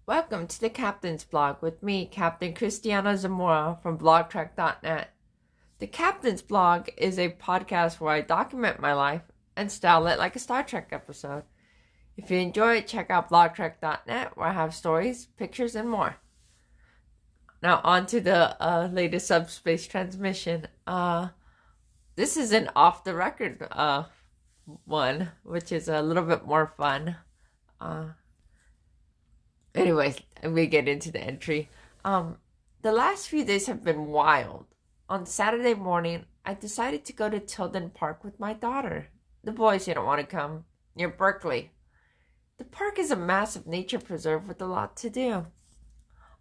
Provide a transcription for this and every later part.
Welcome to the Captain's Blog with me, Captain Cristiano Zamora from blogtrack.net. The Captain's Blog is a podcast where I document my life and style it like a Star Trek episode. If you enjoy it, check out blogtrack.net where I have stories, pictures, and more. Now, on to the latest subspace transmission. This is an off-the-record one, which is a little bit more fun. Anyways, we get into the entry. The last few days have been wild. On Saturday morning, I decided to go to Tilden Park with my daughter. The boys didn't want to come, near Berkeley. The park is a massive nature preserve with a lot to do.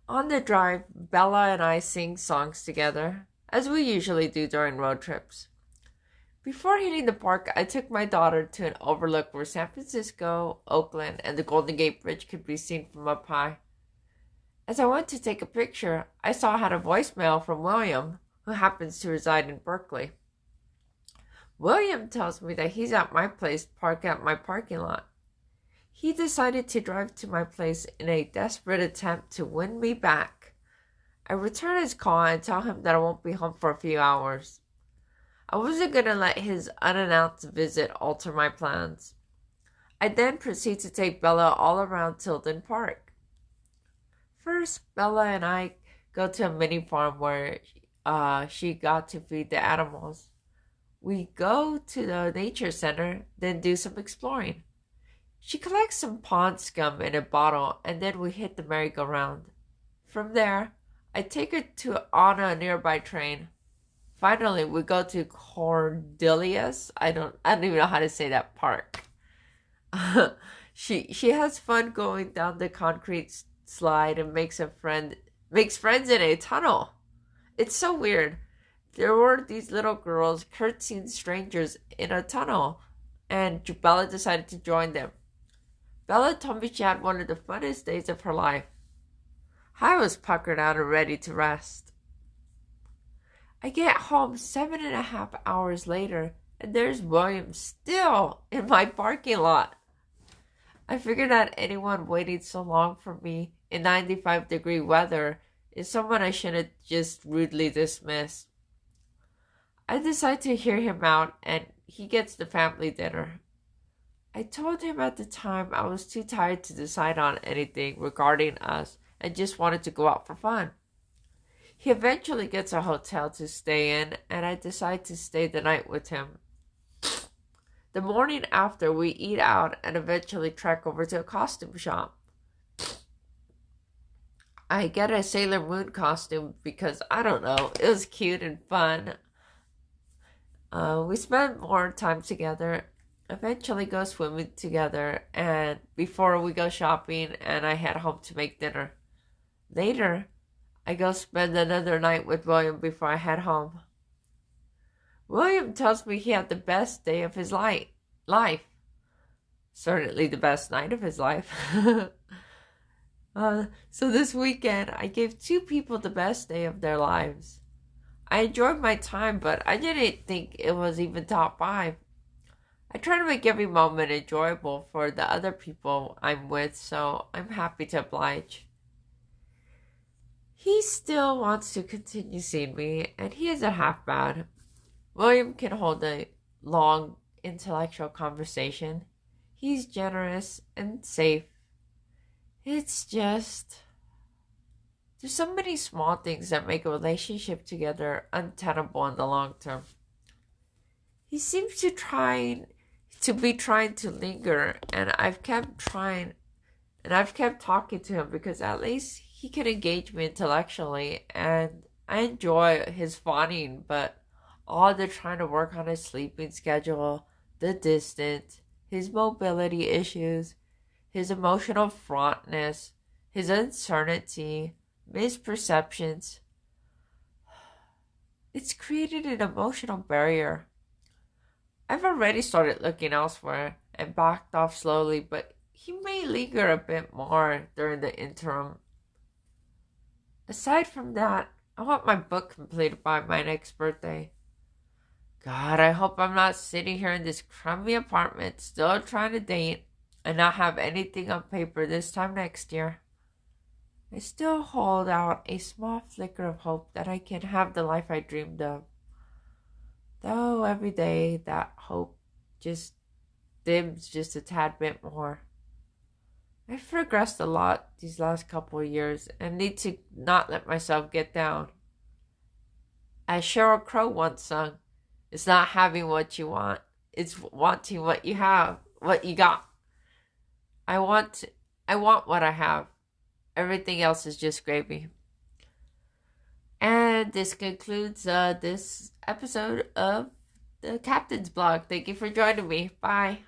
On the drive, Bella and I sing songs together, as we usually do during road trips. Before hitting the park, I took my daughter to an overlook where San Francisco, Oakland, and the Golden Gate Bridge could be seen from up high. As I went to take a picture, I saw I had a voicemail from William, who happens to reside in Berkeley. William tells me that he's at my place parked at my parking lot. He decided to drive to my place in a desperate attempt to win me back. I return his call and tell him that I won't be home for a few hours. I wasn't going to let his unannounced visit alter my plans. I then proceed to take Bella all around Tilden Park. First, Bella and I go to a mini farm where she got to feed the animals. We go to the nature center, then do some exploring. She collects some pond scum in a bottle, and then we hit the merry-go-round. From there, I take her on a nearby train. Finally, we go to Cordelius. I don't even know how to say that park. She has fun going down the concrete slide and makes friends in a tunnel. It's so weird. There were these little girls curtsying strangers in a tunnel, and Bella decided to join them. Bella told me she had one of the funnest days of her life. I was puckered out and ready to rest. I get home 7.5 hours later, and there's William still in my parking lot. I figured that anyone waiting so long for me in 95-degree weather is someone I shouldn't just rudely dismiss. I decide to hear him out, and he gets the family dinner. I told him at the time I was too tired to decide on anything regarding us and just wanted to go out for fun. He eventually gets a hotel to stay in, and I decide to stay the night with him. The morning after, we eat out and eventually trek over to a costume shop. I get a Sailor Moon costume because, I don't know, it was cute and fun. We spend more time together, eventually go swimming together, and before we go shopping, and I head home to make dinner. Later, I go spend another night with William before I head home. William tells me he had the best day of his life. Certainly the best night of his life. So this weekend, I gave 2 people the best day of their lives. I enjoyed my time, but I didn't think it was even top 5. I try to make every moment enjoyable for the other people I'm with, so I'm happy to oblige. He still wants to continue seeing me, and he isn't half bad. William can hold a long, intellectual conversation. He's generous and safe. It's just, there's so many small things that make a relationship together untenable in the long term. He seems to be trying to linger, and I've kept trying, and I've kept talking to him because at least he can engage me intellectually, and I enjoy his fawning, but all the trying to work on his sleeping schedule, the distance, his mobility issues, his emotional fraughtness, his uncertainty, misperceptions, it's created an emotional barrier. I've already started looking elsewhere and backed off slowly, but he may linger a bit more during the interim. Aside from that, I want my book completed by my next birthday. God, I hope I'm not sitting here in this crummy apartment still trying to date and not have anything on paper this time next year. I still hold out a small flicker of hope that I can have the life I dreamed of. Though every day that hope just dims just a tad bit more. I've progressed a lot these last couple of years and need to not let myself get down. As Sheryl Crow once sung, it's not having what you want, it's wanting what you have, what you got. I want I want what I have. Everything else is just gravy. And this concludes this episode of the Captain's Blog. Thank you for joining me. Bye.